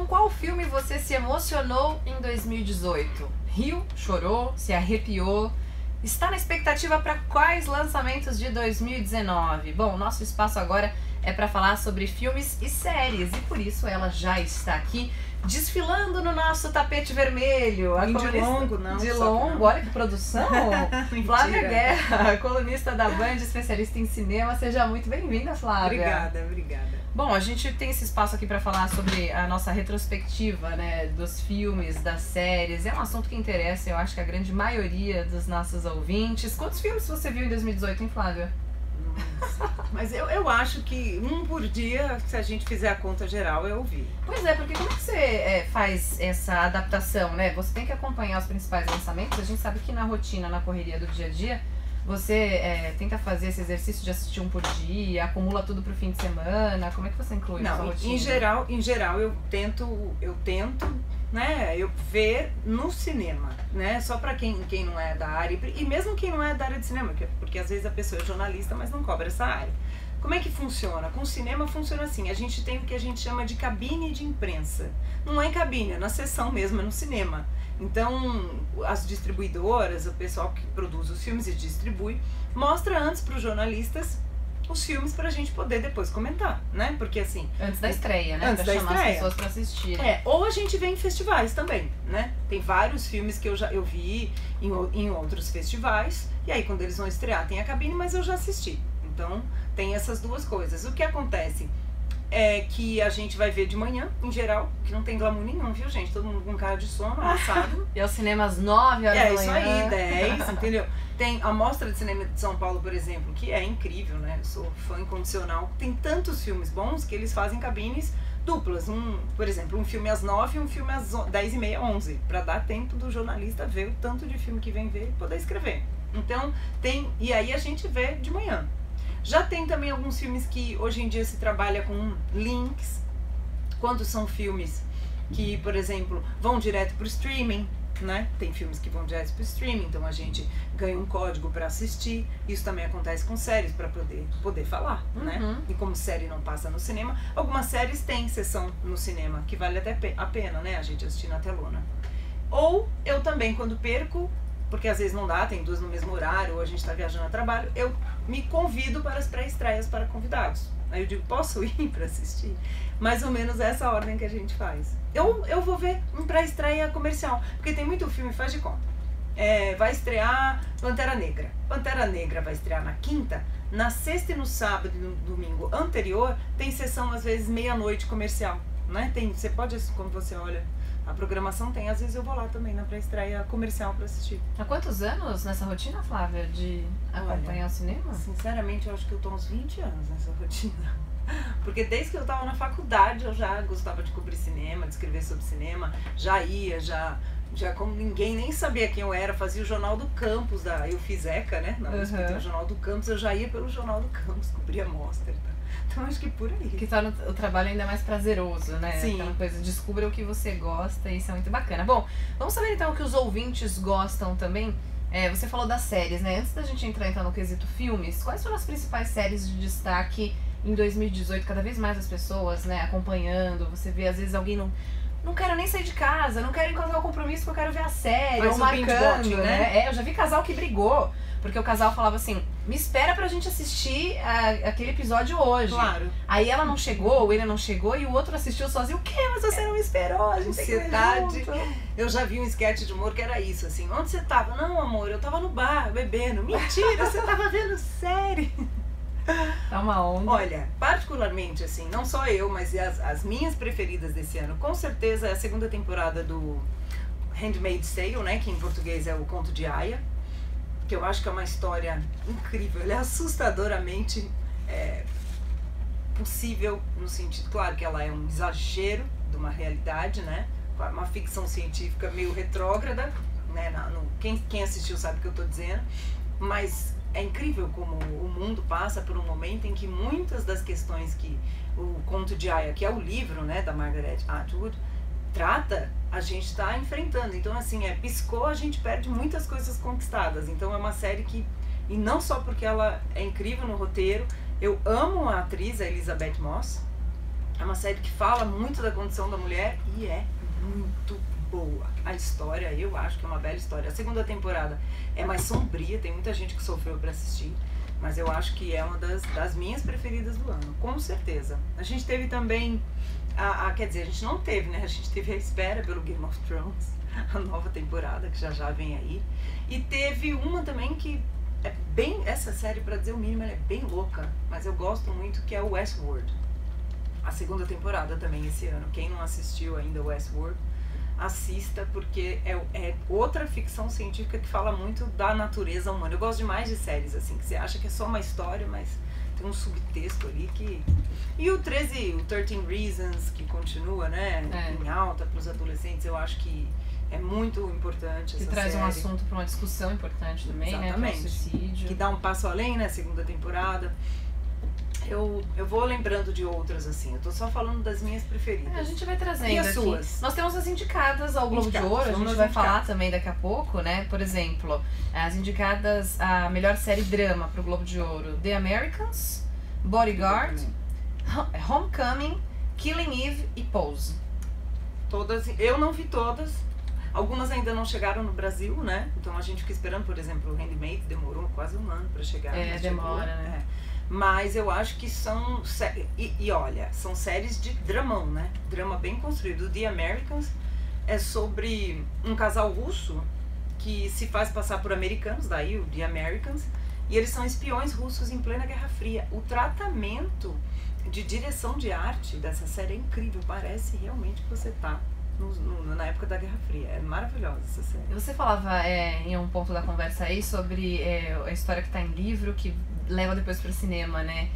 qual filme você se emocionou em 2018? Riu, chorou, se arrepiou? Está na expectativa para quais lançamentos de 2019? Bom, nosso espaço agora é para falar sobre filmes e séries, e por isso ela já está aqui desfilando no nosso tapete vermelho. A de longo, não. De longo, olha que produção! Flávia Guerra, colunista da Band, especialista em cinema. Seja muito bem-vinda, Flávia. Obrigada. Bom, a gente tem esse espaço aqui para falar sobre a nossa retrospectiva, né, dos filmes, das séries. É um assunto que interessa, eu acho que a grande maioria dos nossos ouvintes. Quantos filmes você viu em 2018, hein, Flávia? Mas eu acho que um por dia, se a gente fizer a conta geral, eu vi. Pois é, porque como que você faz essa adaptação, né? Você tem que acompanhar os principais lançamentos. A gente sabe que na rotina, na correria do dia a dia, você tenta fazer esse exercício de assistir um por dia, acumula tudo pro fim de semana. Como é que você inclui na sua rotina? Em geral eu tento, né, eu ver no cinema, né, só pra quem não é da área, e mesmo quem não é da área de cinema, porque às vezes a pessoa é jornalista, mas não cobre essa área. Como é que funciona? Com o cinema funciona assim, a gente tem o que a gente chama de cabine de imprensa. Não é em cabine, é na sessão mesmo, é no cinema. Então, as distribuidoras, o pessoal que produz os filmes e distribui, mostra antes para os jornalistas os filmes pra gente poder depois comentar, né? Porque assim... Antes da estreia, né? Antes pra da chamar estreia. as pessoas pra assistir. Ou a gente vê em festivais também, né? Tem vários filmes que eu vi em outros festivais, e aí quando eles vão estrear tem a cabine, mas eu já assisti. Então, tem essas duas coisas. O que acontece é que a gente vai ver de manhã, em geral, que não tem glamour nenhum, viu, gente? Todo mundo com cara de sono, amassado. E aos cinemas 9 horas da manhã. É, isso aí, 10, entendeu? Tem a Mostra de Cinema de São Paulo, por exemplo, que é incrível, né? Eu sou fã incondicional. Tem tantos filmes bons que eles fazem cabines duplas. Por exemplo, um filme às 9 e um filme às 10h30, 11, para dar tempo do jornalista ver o tanto de filme que vem ver e poder escrever. Então, e aí a gente vê de manhã. Já tem também alguns filmes que hoje em dia se trabalha com links, quando são filmes que, por exemplo, vão direto para o streaming, né? Tem filmes que vão direto para o streaming, então a gente ganha um código para assistir. Isso também acontece com séries, para poder falar, né? E como série não passa no cinema, algumas séries têm sessão no cinema, que vale até a pena, né? A gente assistir na telona. Ou eu também, quando perco, porque às vezes não dá, tem duas no mesmo horário, ou a gente está viajando a trabalho, eu me convido para as pré-estreias para convidados. Aí eu digo, posso ir para assistir? Mais ou menos essa ordem que a gente faz. Eu vou ver um pré-estreia comercial, porque tem muito filme, faz de conta. Vai estrear Pantera Negra. Pantera Negra vai estrear na quinta, na sexta e no sábado e no domingo anterior, tem sessão às vezes meia-noite comercial, né? Você pode, quando você olha a programação, tem, às vezes eu vou lá também na pré-estreia comercial para assistir. Há quantos anos nessa rotina, Flávia, de acompanhar o cinema? Sinceramente, eu acho que eu tô uns 20 anos nessa rotina. Porque desde que eu tava na faculdade, eu já gostava de cobrir cinema, de escrever sobre cinema, já como ninguém nem sabia quem eu era, fazia o Jornal do Campus, eu fiz ECA, né? Na USP, tem o Jornal do Campus, eu já ia pelo Jornal do Campus, cobria mostra, tá? Então acho que por aí. Que torna o trabalho ainda mais prazeroso, né? Sim. Aquela coisa, descubra o que você gosta, e isso é muito bacana. Bom, vamos saber então o que os ouvintes gostam também. Você falou das séries, né? Antes da gente entrar então no quesito filmes, quais foram as principais séries de destaque em 2018? Cada vez mais as pessoas, né, acompanhando, você vê às vezes alguém não quero nem sair de casa, não quero encontrar o compromisso porque eu quero ver a série, ou marcando, né? Eu já vi casal que brigou, porque o casal falava assim, me espera pra gente assistir aquele episódio hoje. Claro. Aí ela não chegou, ou ele não chegou, e o outro assistiu sozinho. O quê? Mas você não me esperou, a gente tem que ver junto. Eu já vi um sketch de humor que era isso, assim, onde você tava? Não, amor, eu tava no bar, bebendo. Mentira, você tava vendo série. Tá uma onda. Olha, particularmente, assim, não só eu, mas as minhas preferidas desse ano, com certeza é a segunda temporada do Handmaid's Tale, né, que em português é o Conto de Aia, que eu acho que é uma história incrível, ela é assustadoramente possível, no sentido, claro que ela é um exagero de uma realidade, né, uma ficção científica meio retrógrada, né, quem assistiu sabe o que eu tô dizendo, mas é incrível como o mundo passa por um momento em que muitas das questões que o Conto de Aia, que é o livro, né, da Margaret Atwood, trata, a gente está enfrentando. Então, assim, piscou, a gente perde muitas coisas conquistadas. Então, é uma série que, e não só porque ela é incrível no roteiro, eu amo a atriz, a Elisabeth Moss, É uma série que fala muito da condição da mulher e é muito boa. A história, eu acho que é uma bela história. A segunda temporada é mais sombria, tem muita gente que sofreu pra assistir, mas eu acho que é uma das minhas preferidas do ano, com certeza. A gente teve também, quer dizer, a gente não teve, né? A gente teve a espera pelo Game of Thrones, a nova temporada, que já vem aí. E teve uma também que é bem, essa série, pra dizer o mínimo, ela é bem louca, mas eu gosto muito, que é o Westworld. A segunda temporada também esse ano. Quem não assistiu ainda Westworld, assista, porque é outra ficção científica que fala muito da natureza humana. Eu gosto demais de séries assim, que você acha que é só uma história, mas tem um subtexto ali que... E o 13 Reasons, que continua, né, em alta para os adolescentes, eu acho que é muito importante essa série. Que traz um assunto para uma discussão importante também, exatamente, né, suicídio. Que dá um passo além, né, segunda temporada. Eu vou lembrando de outras, assim. Eu tô só falando das minhas preferidas. A gente vai trazendo e as aqui. Suas? Nós temos as indicadas ao Globo de Ouro, a gente vai falar também daqui a pouco, né? Por exemplo, as indicadas a melhor série drama pro Globo de Ouro: The Americans, Bodyguard, Homecoming, Killing Eve e Pose. Todas, eu não vi todas. Algumas ainda não chegaram no Brasil, né? Então a gente fica esperando, por exemplo, o Handmaid demorou quase um ano pra chegar. Demora, né? Mas eu acho que são... E olha, são séries de dramão, né? Drama bem construído. O The Americans é sobre um casal russo que se faz passar por americanos, daí o The Americans, e eles são espiões russos em plena Guerra Fria. O tratamento de direção de arte dessa série é incrível. Parece realmente que você tá na época da Guerra Fria. É maravilhosa essa série. Você falava em um ponto da conversa aí sobre a história que tá em livro, que leva depois pro cinema, né?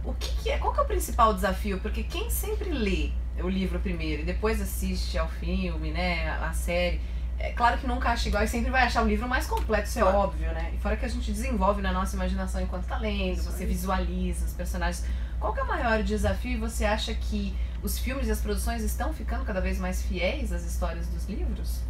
Qual que é o principal desafio? Porque quem sempre lê o livro primeiro e depois assiste ao filme, né, a série, é claro que nunca acha igual e sempre vai achar o livro mais completo, isso é óbvio, né? E fora que a gente desenvolve na nossa imaginação enquanto tá lendo, você visualiza os personagens. Qual que é o maior desafio e você acha que os filmes e as produções estão ficando cada vez mais fiéis às histórias dos livros?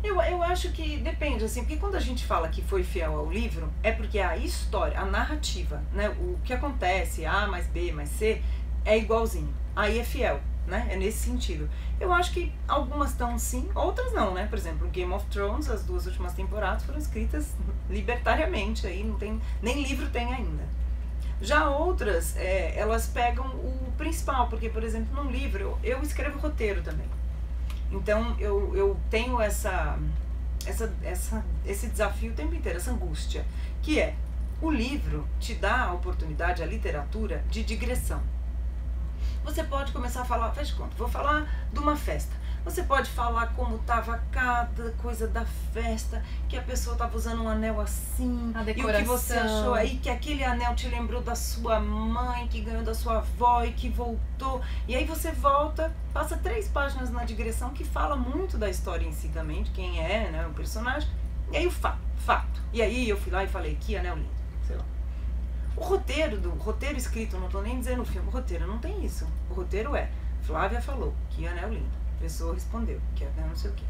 Eu acho que depende, assim, porque quando a gente fala que foi fiel ao livro, é porque a história, a narrativa, né, o que acontece, A mais B mais C, é igualzinho. Aí é fiel, né, é nesse sentido. Eu acho que algumas estão sim, outras não, né, por exemplo, Game of Thrones, as 2 últimas temporadas foram escritas libertariamente, aí não tem, nem livro tem ainda. Já outras, elas pegam o principal, porque, por exemplo, num livro, eu escrevo roteiro também. Então, eu tenho esse desafio o tempo inteiro, essa angústia, que é, o livro te dá a oportunidade, a literatura, de digressão. Você pode começar a falar, faz de conta, vou falar de uma festa. Você pode falar como estava cada coisa da festa, que a pessoa estava usando um anel assim, a decoração. E o que você achou aí, que aquele anel te lembrou da sua mãe, que ganhou da sua avó e que voltou. E aí você volta, passa 3 páginas na digressão que fala muito da história em si também, de quem é, né, o personagem. E aí o fato. E aí eu fui lá e falei, que anel lindo, sei lá. O roteiro escrito, não estou nem dizendo o filme, o roteiro não tem isso. O roteiro é, Flávia falou, que anel lindo. A pessoa respondeu, que anel não sei o quê.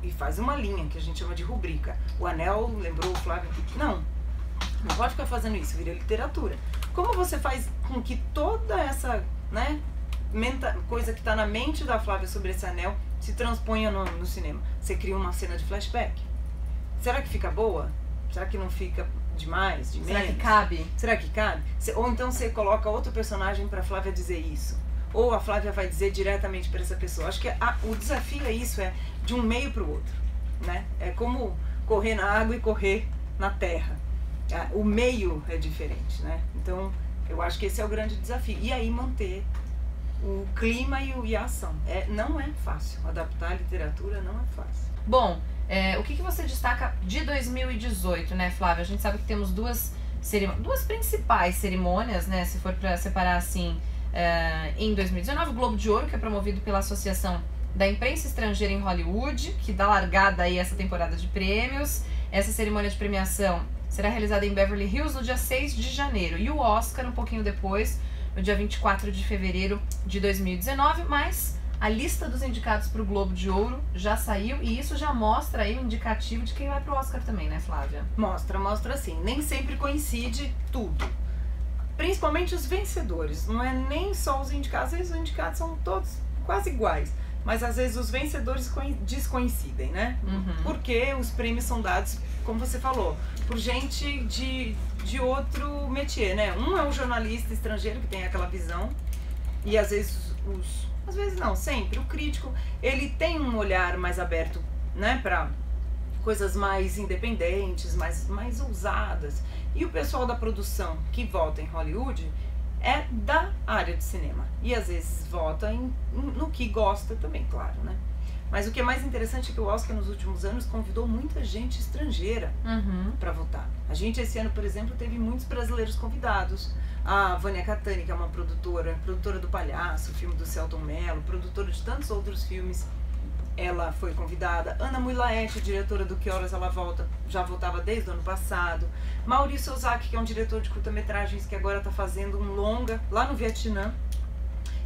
E faz uma linha que a gente chama de rubrica. O anel lembrou o Flávio. Não pode ficar fazendo isso, vira literatura. Como você faz com que toda essa, né, coisa que está na mente da Flávia sobre esse anel se transponha no cinema? Você cria uma cena de flashback. Será que fica boa? Será que não fica demais, de menos? Será que cabe? Será que cabe? Ou então você coloca outro personagem para a Flávia dizer isso. Ou a Flávia vai dizer diretamente para essa pessoa. Acho que o desafio é isso, é de um meio para o outro, né? É como correr na água e correr na terra. O meio é diferente, né? Então, eu acho que esse é o grande desafio. E aí manter o clima e a ação. Não é fácil. Adaptar a literatura não é fácil. Bom, o que você destaca de 2018, né, Flávia? A gente sabe que temos duas principais cerimônias, né? Se for para separar assim... em 2019, o Globo de Ouro, que é promovido pela Associação da Imprensa Estrangeira em Hollywood, que dá largada aí essa temporada de prêmios. Essa cerimônia de premiação será realizada em Beverly Hills no dia 6 de janeiro. E o Oscar um pouquinho depois, no dia 24 de fevereiro de 2019. Mas a lista dos indicados para o Globo de Ouro já saiu e isso já mostra aí um indicativo de quem vai para o Oscar também, né, Flávia? Mostra sim. Nem sempre coincide tudo. principalmente os vencedores, não é nem só os indicados, às vezes os indicados são todos quase iguais, mas às vezes os vencedores descoincidem, né? Porque os prêmios são dados, como você falou, por gente de outro métier, né? Um é um jornalista estrangeiro que tem aquela visão, e às vezes às vezes não, sempre, o crítico, ele tem um olhar mais aberto, né, para coisas mais independentes, mais ousadas. E o pessoal da produção que vota em Hollywood é da área de cinema. E às vezes vota no que gosta também, claro, né? Mas o que é mais interessante é que o Oscar nos últimos anos convidou muita gente estrangeira para votar. A gente esse ano, por exemplo, teve muitos brasileiros convidados. A Vânia Catani, que é uma produtora do Palhaço, filme do Selton Mello, produtora de tantos outros filmes, ela foi convidada. Ana Mui Laet, diretora do Que Horas Ela Volta, já votava desde o ano passado. Maurício Ozaki, que é um diretor de curta-metragens que agora está fazendo um longa lá no Vietnã.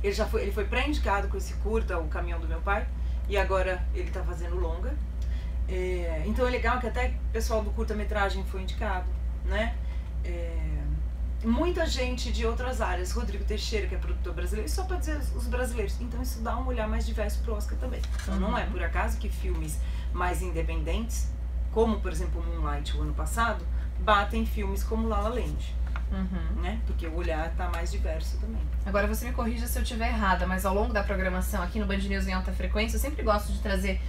Ele foi pré-indicado com esse curta, O Caminhão do Meu Pai, e agora ele está fazendo longa. Então é legal que até o pessoal do curta-metragem foi indicado, né? Muita gente de outras áreas, Rodrigo Teixeira, que é produtor brasileiro, só para dizer os brasileiros. Então isso dá um olhar mais diverso pro Oscar também. Então não é por acaso que filmes mais independentes, como por exemplo Moonlight o ano passado, batem filmes como La La Land, né? Porque o olhar tá mais diverso também. Agora você me corrija se eu estiver errada, mas ao longo da programação aqui no Band News em Alta Frequência, eu sempre gosto de trazer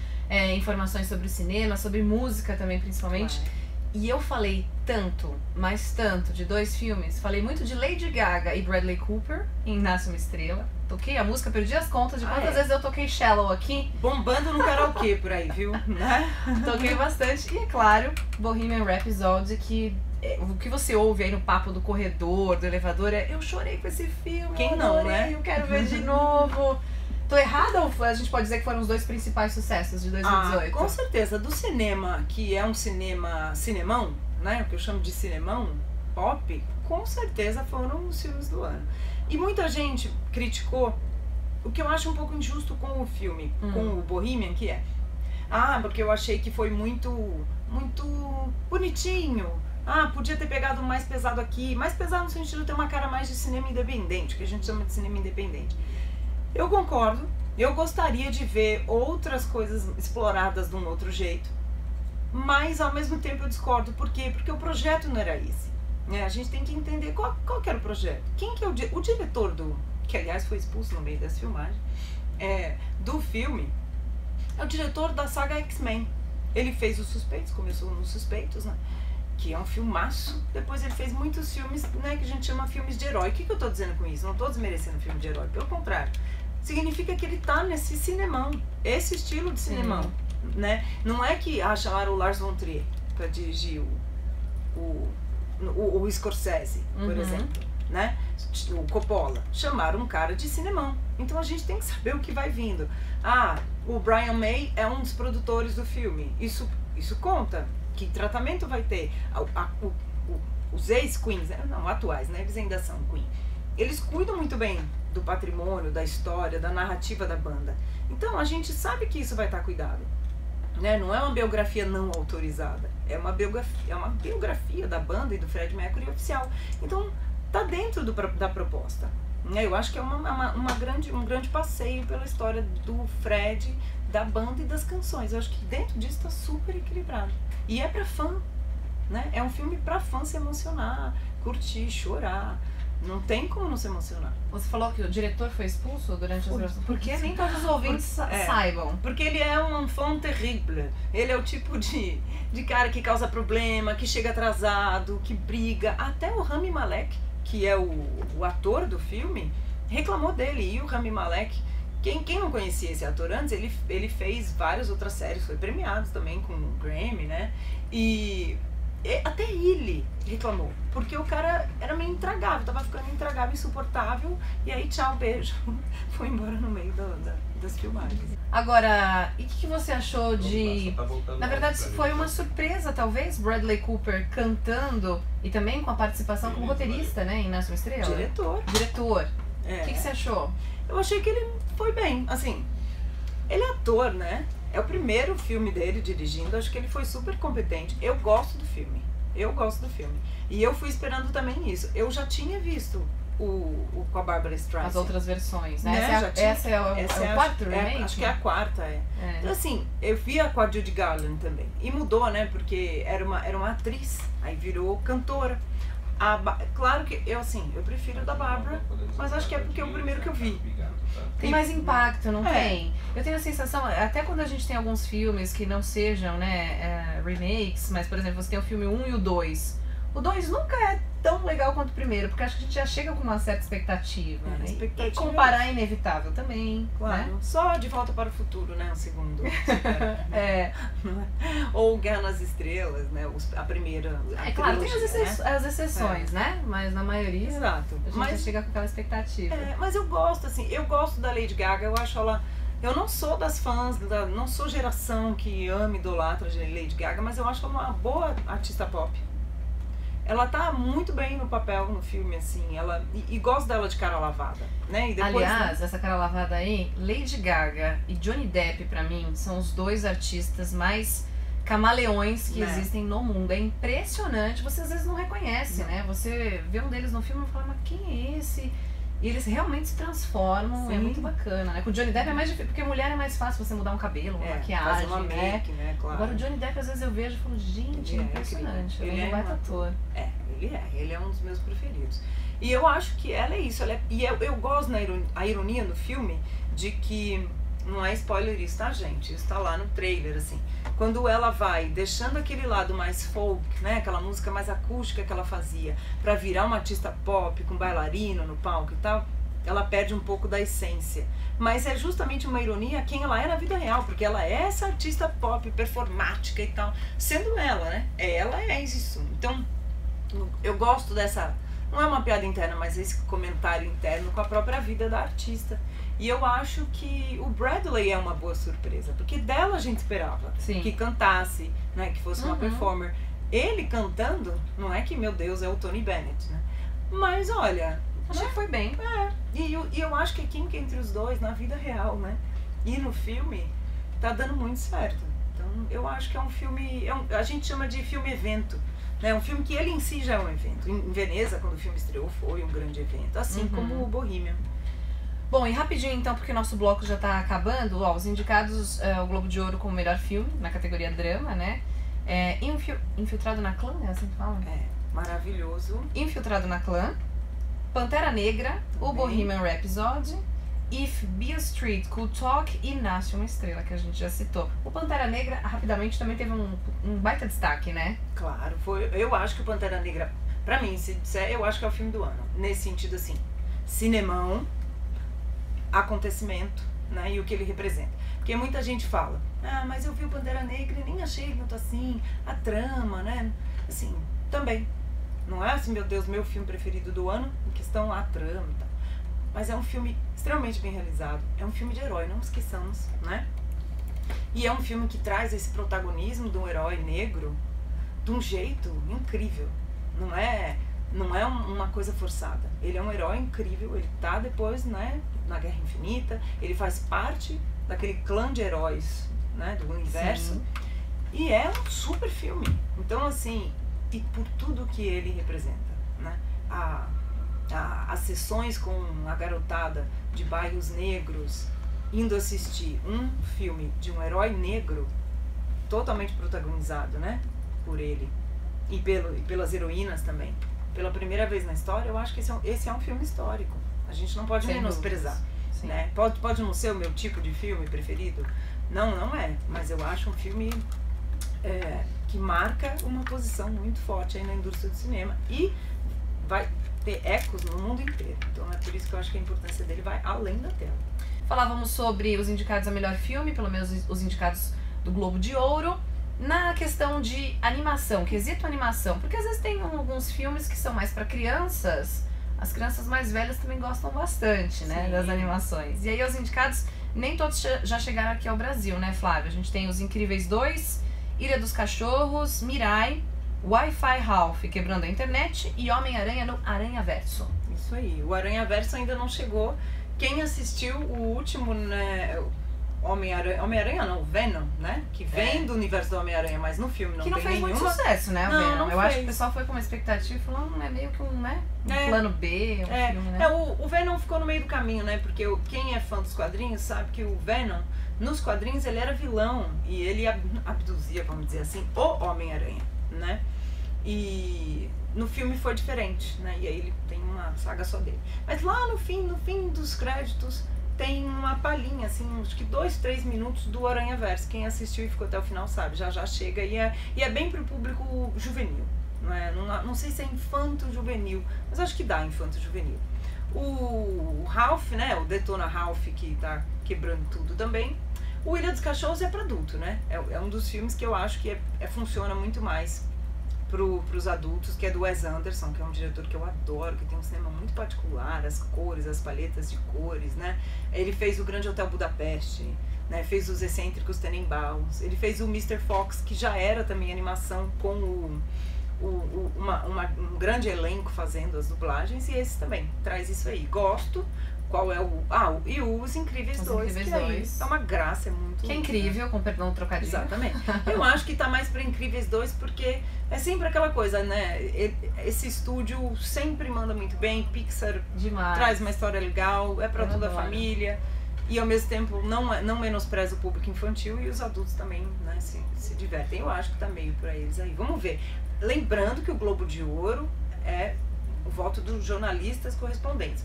informações sobre o cinema, sobre música também, principalmente. Claro. E eu falei tanto, mas tanto, de dois filmes. Falei muito de Lady Gaga e Bradley Cooper em Nasce Uma Estrela. Toquei a música, perdi as contas de quantas vezes eu toquei Shallow aqui. Bombando no karaokê por aí, viu? Né? Toquei bastante. E é claro, Bohemian Rhapsody, que o que você ouve aí no papo do corredor, do elevador, eu chorei com esse filme. Quem não, né? Eu quero ver de novo. Tô errada ou a gente pode dizer que foram os dois principais sucessos de 2018? Com certeza. Do cinema, que é um cinemão, né? O que eu chamo de cinemão, pop, com certeza foram os filmes do ano. E muita gente criticou, o que eu acho um pouco injusto com o filme, com o Bohemian, que é... porque eu achei que foi muito bonitinho. Podia ter pegado mais pesado aqui. Mais pesado no sentido de ter uma cara mais de cinema independente, que a gente chama de cinema independente. Eu concordo, eu gostaria de ver outras coisas exploradas de um outro jeito, mas ao mesmo tempo eu discordo. Por quê? Porque o projeto não era esse. A gente tem que entender qual que era o projeto. Quem que é o diretor que aliás foi expulso no meio dessa filmagem, do filme, é o diretor da saga X-Men. Ele fez Os Suspeitos, começou nos Suspeitos, né? Que é um filmaço. Depois ele fez muitos filmes, né, que a gente chama filmes de herói. O que eu tô dizendo com isso? Não tô desmerecendo filme de herói, pelo contrário. Significa que ele tá nesse cinemão, esse estilo de cinemão, né? Não é que chamaram o Lars von Trier para dirigir o Scorsese, por exemplo, né? O Coppola. Chamaram um cara de cinemão. Então a gente tem que saber o que vai vindo. O Brian May é um dos produtores do filme. Isso conta? Que tratamento vai ter? Os ex-Queens, não, atuais, né? Eles ainda são Queen. Eles cuidam muito bem do patrimônio, da história, da narrativa da banda. Então a gente sabe que isso vai estar cuidado, né? Não é uma biografia não autorizada, é uma biografia da banda e do Fred Mercury oficial. Então tá dentro da proposta, né? Eu acho que é um grande passeio pela história do Fred, da banda e das canções. Eu acho que dentro disso tá super equilibrado. E é pra fã, né? É um filme pra fã se emocionar, curtir, chorar. Não tem como não se emocionar. Você falou que o diretor foi expulso durante as gravações. Porque nem todos os ouvintes saibam. Porque ele é um enfant terrible. Ele é o tipo de cara que causa problema, que chega atrasado, que briga. Até o Rami Malek, que é o ator do filme, reclamou dele. E o Rami Malek, quem não conhecia esse ator antes, ele fez várias outras séries, foi premiado também com o Grammy, né? E até ele reclamou, porque o cara era meio intragável, tava ficando intragável, insuportável, e aí tchau, beijo, foi embora no meio das filmagens. Agora, e o que você achou de... Na verdade, foi uma surpresa, talvez, Bradley Cooper cantando, e também com a participação como roteirista, né, em Nasce Uma Estrela? Diretor. O que você achou? Eu achei que ele foi bem, assim, ele é ator, né? É o primeiro filme dele dirigindo, acho que ele foi super competente. Eu gosto do filme. Eu gosto do filme. E eu fui esperando também isso. Eu já tinha visto o com a Barbara Streisand. As outras versões, né? Né? Essa é o quarto remake? Acho que é a quarta, Então, assim, eu vi com a Judy Garland também. E mudou, né? Porque era uma atriz, aí virou cantora. Claro que eu prefiro o da Barbara, mas acho que é porque é o primeiro que eu vi. Tem mais impacto, não tem? Eu tenho a sensação, até quando a gente tem alguns filmes que não sejam, né, remakes, mas, por exemplo, você tem o filme 1 e o 2. O 2 nunca é tão legal quanto o primeiro, porque acho que a gente já chega com uma certa expectativa, né? E comparar é inevitável também, claro. Né? Só De Volta para o Futuro, né, o segundo. Ou Guerra nas Estrelas, né, a primeira. Claro, tem as exceções, né? Mas na maioria, exato. A gente já chega com aquela expectativa. Mas eu gosto, eu gosto da Lady Gaga, eu acho ela... Eu não sou das fãs, não sou geração que ama e idolatra a Lady Gaga, mas eu acho ela uma boa artista pop. Ela tá muito bem no papel, no filme, assim, e gosto dela de cara lavada, né? E depois, aliás, essa cara lavada aí, Lady Gaga e Johnny Depp, pra mim, são os dois artistas mais camaleões que existem no mundo. É impressionante, você às vezes não reconhece, né? Você vê um deles no filme e fala, mas quem é esse? E eles realmente se transformam, é muito bacana, né? Com o Johnny Depp é mais difícil, porque mulher é mais fácil você mudar um cabelo, uma maquiagem, uma make, né? Claro. Agora o Johnny Depp às vezes eu vejo e falo, gente, é impressionante. Ele é um baita ator. Ele é um dos meus preferidos. E eu acho que ela é isso, eu gosto a ironia no filme de que, não é spoiler isso, tá, gente? Isso tá lá no trailer, assim. Quando ela vai deixando aquele lado mais folk, né, aquela música mais acústica que ela fazia, pra virar uma artista pop, com bailarino no palco e tal, ela perde um pouco da essência. Mas é justamente uma ironia quem ela é na vida real, porque ela é essa artista pop, performática e tal, sendo ela, né? Ela é isso. Então, eu gosto dessa... Não é uma piada interna, mas esse comentário interno com a própria vida da artista. E eu acho que o Bradley é uma boa surpresa, porque dela a gente esperava que cantasse, né, que fosse uma performer. Ele cantando, não é que, meu Deus, é o Tony Bennett, né? Mas olha... Achei que foi bem. E eu acho que a química entre os dois, na vida real, né? E no filme, tá dando muito certo. Então, eu acho que é um filme... a gente chama de filme-evento. É um filme que ele em si já é um evento. Em Veneza, quando o filme estreou, foi um grande evento. Assim como o Bohemian. Bom, e rapidinho então, porque nosso bloco já tá acabando, os indicados, o Globo de Ouro como melhor filme, na categoria drama, né? Infiltrado na Clã, é assim que fala? Maravilhoso. Infiltrado na Clã, Pantera Negra, o Bohemian Rhapsody, If Beale Street Could Talk e Nasce uma Estrela, que a gente já citou. O Pantera Negra, rapidamente, também teve um baita destaque, né? Claro, eu acho que o Pantera Negra, pra mim, se disser, eu acho que é o filme do ano. Nesse sentido, assim, cinemão, acontecimento, né, e o que ele representa. Porque muita gente fala, mas eu vi o Pantera Negra e nem achei tanto assim, a trama, né, assim, também. Não é assim, meu Deus, meu filme preferido do ano, em questão a trama e tal. Mas é um filme extremamente bem realizado, é um filme de herói, não esqueçamos, né? E é um filme que traz esse protagonismo de um herói negro de um jeito incrível, não é uma coisa forçada. Ele é um herói incrível, ele tá depois, né, na Guerra Infinita, ele faz parte daquele clã de heróis, né, do universo. Sim. E é um super filme. Então, assim, e por tudo que ele representa, né? As sessões com a garotada de bairros negros indo assistir um filme de um herói negro totalmente protagonizado, né, por ele e pelas heroínas também. Pela primeira vez na história, eu acho que esse é um filme histórico. A gente não pode menosprezar, né? Pode não ser o meu tipo de filme preferido, não é, mas eu acho um filme que marca uma posição muito forte aí na indústria do cinema e vai ter ecos no mundo inteiro. Então é por isso que eu acho que a importância dele vai além da tela. Falávamos sobre os indicados a melhor filme, pelo menos os indicados do Globo de Ouro. Na questão de animação, quesito animação, porque às vezes tem alguns filmes que são mais para crianças, as crianças mais velhas também gostam bastante, né, das animações. E aí os indicados, nem todos já chegaram aqui ao Brasil, né, Flávia? A gente tem Os Incríveis 2, Ilha dos Cachorros, Mirai, Wi-Fi Ralph, Quebrando a Internet e Homem-Aranha no Aranhaverso. Isso aí, o Aranhaverso ainda não chegou. Quem assistiu o último, né, Homem-Aranha não, o Venom, né? Que vem do universo do Homem-Aranha, mas no filme não tem nenhuma. Que não fez nenhuma. muito sucesso, né, o Não, Venom. não Eu acho que o fez. pessoal foi com uma expectativa e falou, é meio que um plano B, filme, né? O Venom ficou no meio do caminho, né? Porque quem é fã dos quadrinhos sabe que o Venom, nos quadrinhos, ele era vilão. E ele abduzia, vamos dizer assim, o Homem-Aranha, né? E no filme foi diferente, né? E aí ele tem uma saga só dele. Mas lá no fim dos créditos, tem uma palhinha, assim, acho que 2, 3 minutos do Aranhaverso. Quem assistiu e ficou até o final sabe, já chega e é bem pro público juvenil. Não sei se é infanto-juvenil, mas acho que dá infanto-juvenil. O Ralph, né, o Detona Ralph, que tá quebrando tudo também. O Ilha dos Cachorros é pra adulto, né? É um dos filmes que eu acho que funciona muito mais pros adultos, que é do Wes Anderson, que é um diretor que eu adoro, que tem um cinema muito particular, as cores, as palhetas de cores, né? Ele fez o Grande Hotel Budapeste, né? Fez os Excêntricos Tenenbaums, ele fez o Mr. Fox, que já era também animação com um grande elenco fazendo as dublagens, e esse também traz isso aí. Gosto. Qual é e Os Incríveis 2, que aí é uma graça, é muito... Que é incrível, com perdão do trocadilho. Exatamente. Eu acho que tá mais pra Incríveis 2, porque é sempre aquela coisa, né? Esse estúdio sempre manda muito bem, Pixar demais. Traz uma história legal, é pra toda a família. E ao mesmo tempo não menospreza o público infantil, e os adultos também, né, se divertem. Eu acho que tá meio pra eles aí. Vamos ver. Lembrando que o Globo de Ouro é o voto dos jornalistas correspondentes.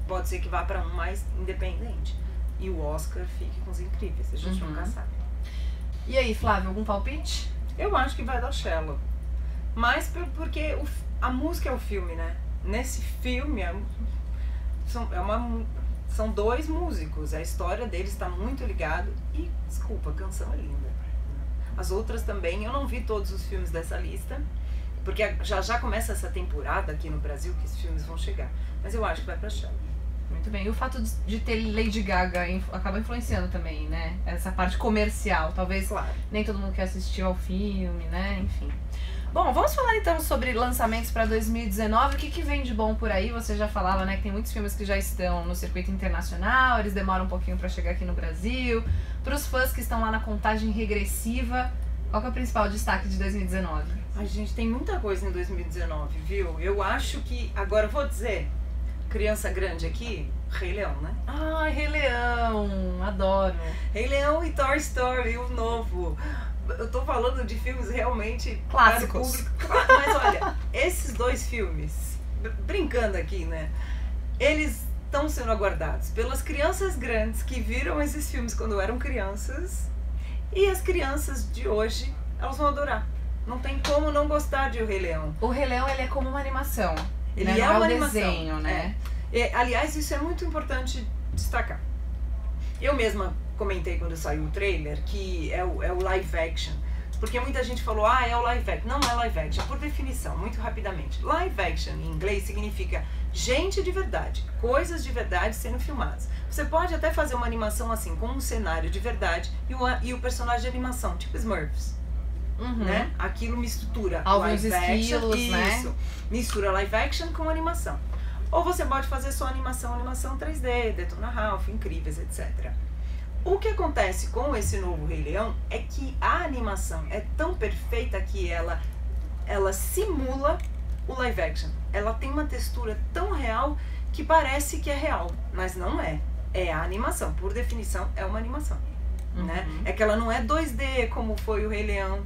Pode ser que vá para um mais independente. E o Oscar fique com Os Incríveis, a gente nunca sabe. E aí, Flávio, algum palpite? Eu acho que vai dar Shallow. Mas porque a música é o filme, né? Nesse filme são 2 músicos, a história deles está muito ligada. E, desculpa, a canção é linda. As outras também, eu não vi todos os filmes dessa lista, porque já começa essa temporada aqui no Brasil que esses filmes vão chegar. Mas eu acho que vai pra Shallow. Muito bem. E o fato de ter Lady Gaga acaba influenciando também, né? Essa parte comercial. Talvez nem todo mundo quer assistir ao filme, né? Enfim. Bom, vamos falar então sobre lançamentos para 2019. O que vem de bom por aí? Você já falava, né, que tem muitos filmes que já estão no circuito internacional, eles demoram um pouquinho para chegar aqui no Brasil. Para os fãs que estão lá na contagem regressiva, qual que é o principal destaque de 2019? A gente tem muita coisa em 2019, viu? Eu acho que, agora eu vou dizer, criança grande aqui, Rei Leão, né? Ai, Rei Leão, adoro. Rei Leão e Toy Story, o novo. Eu tô falando de filmes realmente clássicos. Mas olha, esses 2 filmes, brincando aqui, né? Eles estão sendo aguardados pelas crianças grandes que viram esses filmes quando eram crianças, e as crianças de hoje, elas vão adorar. Não tem como não gostar de O Rei Leão. O Rei Leão, ele é como uma animação. Ele é uma animação, desenho, né? Aliás, isso é muito importante destacar. Eu mesma comentei quando saiu o trailer que é o live action. Porque muita gente falou, é o live action. Não é live action, por definição, muito rapidamente. Live action em inglês significa gente de verdade, coisas de verdade sendo filmadas. Você pode até fazer uma animação assim, com um cenário de verdade e o personagem de animação, tipo Smurfs. Né? Aquilo mistura alguns live action, estilos, né? Isso, mistura live action com animação. Ou você pode fazer só animação 3D, Detona Ralph, Incríveis, etc. O que acontece com esse novo Rei Leão é que a animação é tão perfeita que ela simula o live action. Ela tem uma textura tão real que parece que é real, mas não é. É a animação, por definição é uma animação. Né? É que ela não é 2D como foi o Rei Leão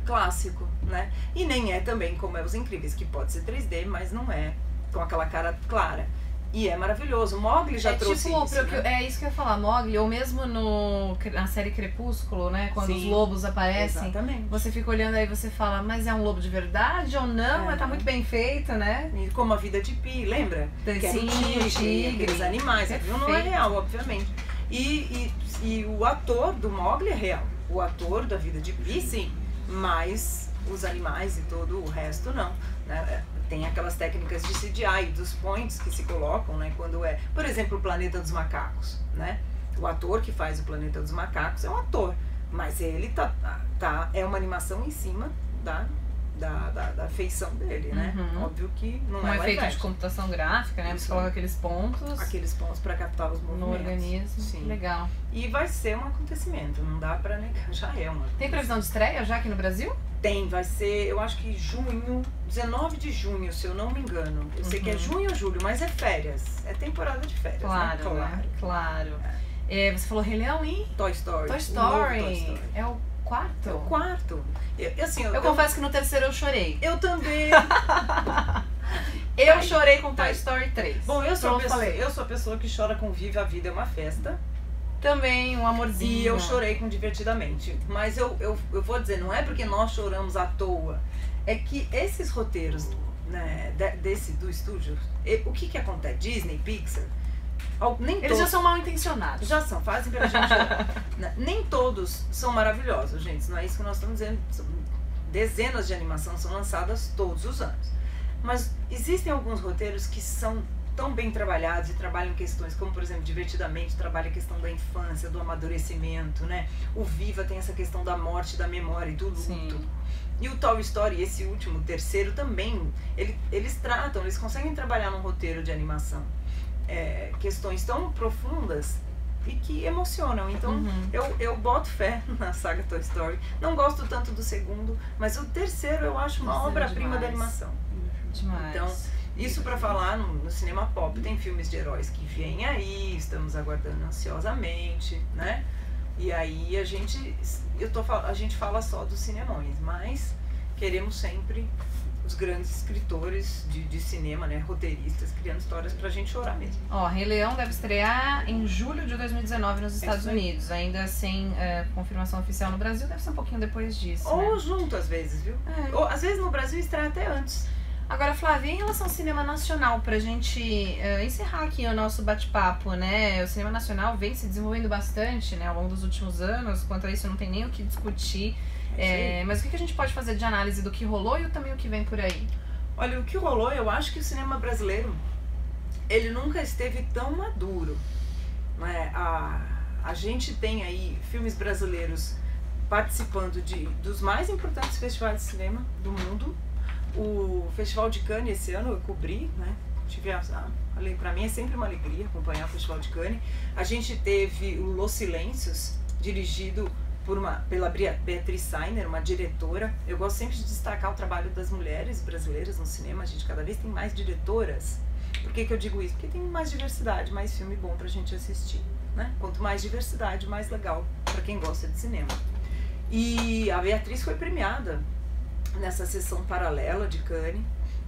clássico, né? E nem é também como é Os Incríveis, que pode ser 3D, mas não é com aquela cara clara. E é maravilhoso. Mowgli já trouxe tipo, isso, né? É isso que eu ia falar, Mowgli, ou mesmo na série Crepúsculo, né? Quando os lobos aparecem, exatamente. Você fica olhando aí e você fala, mas é um lobo de verdade ou não? Tá muito bem feito, né? E como A Vida de Pi, lembra? Que era um tigre, aqueles animais. Aquilo não é real, obviamente. E o ator do Mowgli é real. O ator da Vida de Pi, sim. Mas os animais e todo o resto não, né? Tem aquelas técnicas de CGI, dos points que se colocam, né? Quando é, por exemplo, o Planeta dos Macacos, né? O ator que faz o Planeta dos Macacos é um ator, mas ele é uma animação em cima da feição dele, né? Óbvio que não um é efeito de computação gráfica, né? Você coloca aqueles pontos. Aqueles pontos para captar os movimentos. No organismo. Sim. Legal. E vai ser um acontecimento, não dá pra negar, já é uma. Tem previsão de estreia já aqui no Brasil? Tem, vai ser, eu acho que junho, 19 de junho, se eu não me engano. Eu sei que é junho ou julho, mas é férias. É temporada de férias, Claro, né? né? Claro. Você falou Rei Leão e? Toy Story. Toy Story. É o quarto? É o quarto. Eu confesso que no terceiro eu chorei. Eu também. Eu chorei com Toy Story 3. Bom, eu sou a pessoa que chora com Viva a Vida é uma Festa. Também um amorzinho. E eu chorei com Divertidamente. Mas eu vou dizer, não é porque nós choramos à toa. É que esses roteiros, né, do estúdio, o que acontece? Disney, Pixar, nem eles todos, já são mal intencionados. Já são, fazem pra gente chorar. Nem todos são maravilhosos, gente. Não é isso que nós estamos dizendo. Dezenas de animação são lançadas todos os anos. Mas existem alguns roteiros que são tão bem trabalhados e trabalham questões como, por exemplo, Divertidamente trabalha a questão da infância, do amadurecimento, né? O Viva tem essa questão da morte, da memória e do luto. Sim. E o Toy Story, esse último, terceiro, também, eles conseguem trabalhar num roteiro de animação questões tão profundas e que emocionam. Então, eu boto fé na saga Toy Story. Não gosto tanto do segundo, mas o terceiro eu acho uma obra-prima da animação. Demais. Então, isso pra falar no cinema pop. Tem filmes de heróis que vêm aí, estamos aguardando ansiosamente, né? E aí a gente fala só dos cinemões, mas queremos sempre os grandes escritores de cinema, né, roteiristas, criando histórias pra gente chorar mesmo. Rei Leão deve estrear em julho de 2019 nos Estados Unidos, ainda sem confirmação oficial no Brasil, deve ser um pouquinho depois disso. Ou junto às vezes, viu? Ou às vezes no Brasil estreia até antes. Agora, Flávia, em relação ao cinema nacional, pra gente encerrar aqui o nosso bate-papo, né? O cinema nacional vem se desenvolvendo bastante, né, ao longo dos últimos anos. Quanto a isso, não tem nem o que discutir. Mas o que a gente pode fazer de análise do que rolou e também o que vem por aí? Olha, o que rolou, eu acho que o cinema brasileiro, ele nunca esteve tão maduro. Né? A gente tem aí filmes brasileiros participando dos mais importantes festivais de cinema do mundo. O Festival de Cannes esse ano eu cobri, né? Pra mim é sempre uma alegria acompanhar o Festival de Cannes. A gente teve o Los Silêncios, dirigido pela Beatriz Sainer, uma diretora. Eu gosto sempre de destacar o trabalho das mulheres brasileiras no cinema. A gente cada vez tem mais diretoras. Por que eu digo isso? Porque tem mais diversidade, mais filme bom pra gente assistir, né? Quanto mais diversidade, mais legal pra quem gosta de cinema. E a Beatriz foi premiada nessa sessão paralela de Cannes,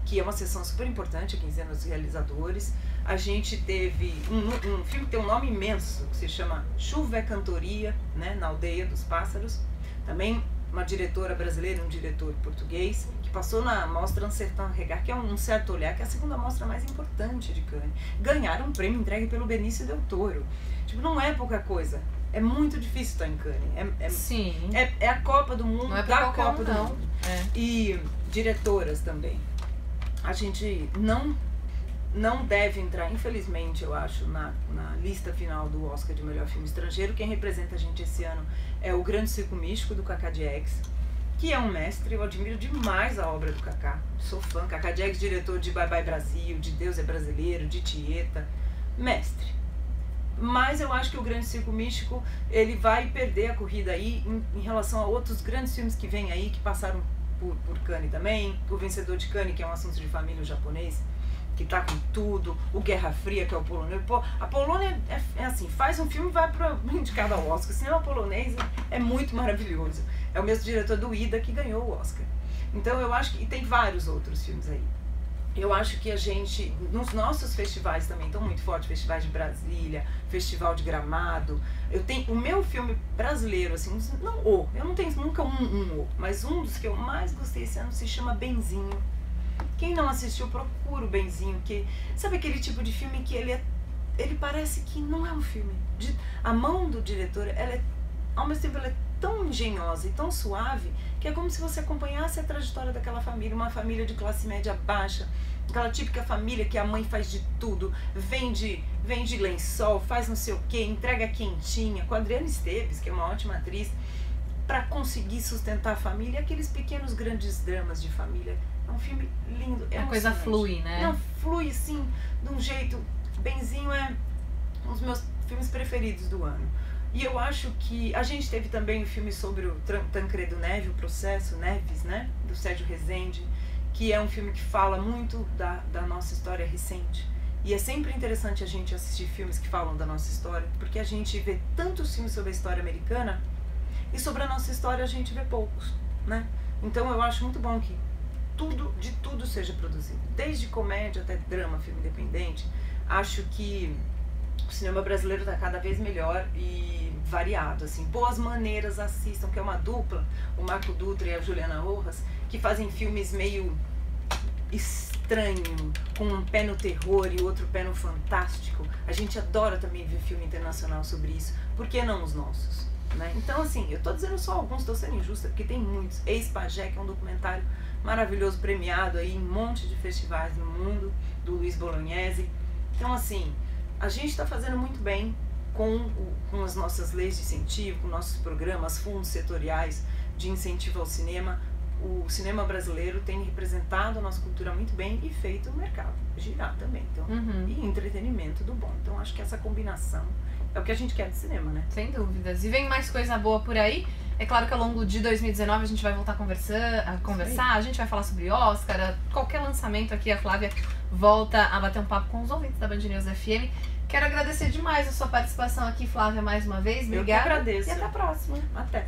que é uma sessão super importante, a quinzena dos realizadores. A gente teve um filme que tem um nome imenso, que se chama Chuva é Cantoria, né, na Aldeia dos Pássaros. Também uma diretora brasileira, um diretor português, que passou na mostra Un Certain Regard, que é um certo olhar, que é a segunda mostra mais importante de Cannes. Ganharam um prêmio entregue pelo Benício Del Toro. Tipo, não é pouca coisa. É muito difícil estar em Cannes. Sim. É a Copa do Mundo, não é da Copa do Mundo. É. E diretoras também. A gente não deve entrar, infelizmente, eu acho, na lista final do Oscar de melhor filme estrangeiro. Quem representa a gente esse ano é o Grande Circo Místico, do Cacá Diegues, que é um mestre. Eu admiro demais a obra do Cacá. Sou fã. Cacá Diegues, diretor de Bye Bye Brasil, de Deus é Brasileiro, de Tieta. Mestre. Mas eu acho que o Grande Circo Místico, ele vai perder a corrida aí em relação a outros grandes filmes que vêm aí, que passaram por Cannes também. O Vencedor de Cannes, que é um assunto de família, o japonês, que tá com tudo. O Guerra Fria, que é o polonês. Pô, a Polônia é assim, faz um filme e vai para indicado ao Oscar. O cinema polonês é muito maravilhoso. É o mesmo diretor do Ida que ganhou o Oscar. Então eu acho que... E tem vários outros filmes aí. Eu acho que a gente, nos nossos festivais também, estão muito fortes, festivais de Brasília, Festival de Gramado. Eu tenho o meu filme brasileiro, assim, eu não tenho nunca mas um dos que eu mais gostei esse ano se chama Benzinho. Quem não assistiu, procura o Benzinho, que sabe aquele tipo de filme que ele parece que não é um filme. A mão do diretor, ao mesmo tempo ela é tão engenhosa e tão suave, que é como se você acompanhasse a trajetória daquela família, uma família de classe média baixa, aquela típica família que a mãe faz de tudo, vende lençol, faz não sei o que, entrega quentinha, com a Adriana Esteves, que é uma ótima atriz. para conseguir sustentar a família, aqueles pequenos grandes dramas de família. É um filme lindo. A coisa flui, né? Não, flui sim, de um jeito. Benzinho é um dos meus filmes preferidos do ano. E eu acho que a gente teve também o filme sobre o Tancredo Neves, o processo Neves, né? Do Sérgio Rezende, que é um filme que fala muito da nossa história recente. E é sempre interessante a gente assistir filmes que falam da nossa história, porque a gente vê tantos filmes sobre a história americana e sobre a nossa história a gente vê poucos, né? Então eu acho muito bom que de tudo seja produzido, desde comédia até drama, filme independente. Acho que o cinema brasileiro está cada vez melhor e variado, assim. Boas Maneiras, assistam, que é uma dupla, o Marco Dutra e a Juliana Rojas, que fazem filmes meio estranho, com um pé no terror e outro pé no fantástico. A gente adora também ver filme internacional sobre isso. Por que não os nossos? Né? Então, assim, eu tô dizendo só alguns, tô sendo injusta, porque tem muitos. Ex-Pajé, que é um documentário maravilhoso, premiado aí em um monte de festivais no mundo, do Luiz Bolognese. Então, assim, a gente está fazendo muito bem com as nossas leis de incentivo, com nossos programas, fundos setoriais de incentivo ao cinema. O cinema brasileiro tem representado a nossa cultura muito bem e feito o mercado girar também. Então, e entretenimento do bom. Então, acho que essa combinação é o que a gente quer de cinema, né? Sem dúvidas. E vem mais coisa boa por aí. É claro que ao longo de 2019 a gente vai voltar a conversar, a gente vai falar sobre Oscar, qualquer lançamento aqui, a Flávia volta a bater um papo com os ouvintes da Band News FM. Quero agradecer demais a sua participação aqui, Flávia, mais uma vez. Obrigada. Eu que agradeço. E até a próxima. Até.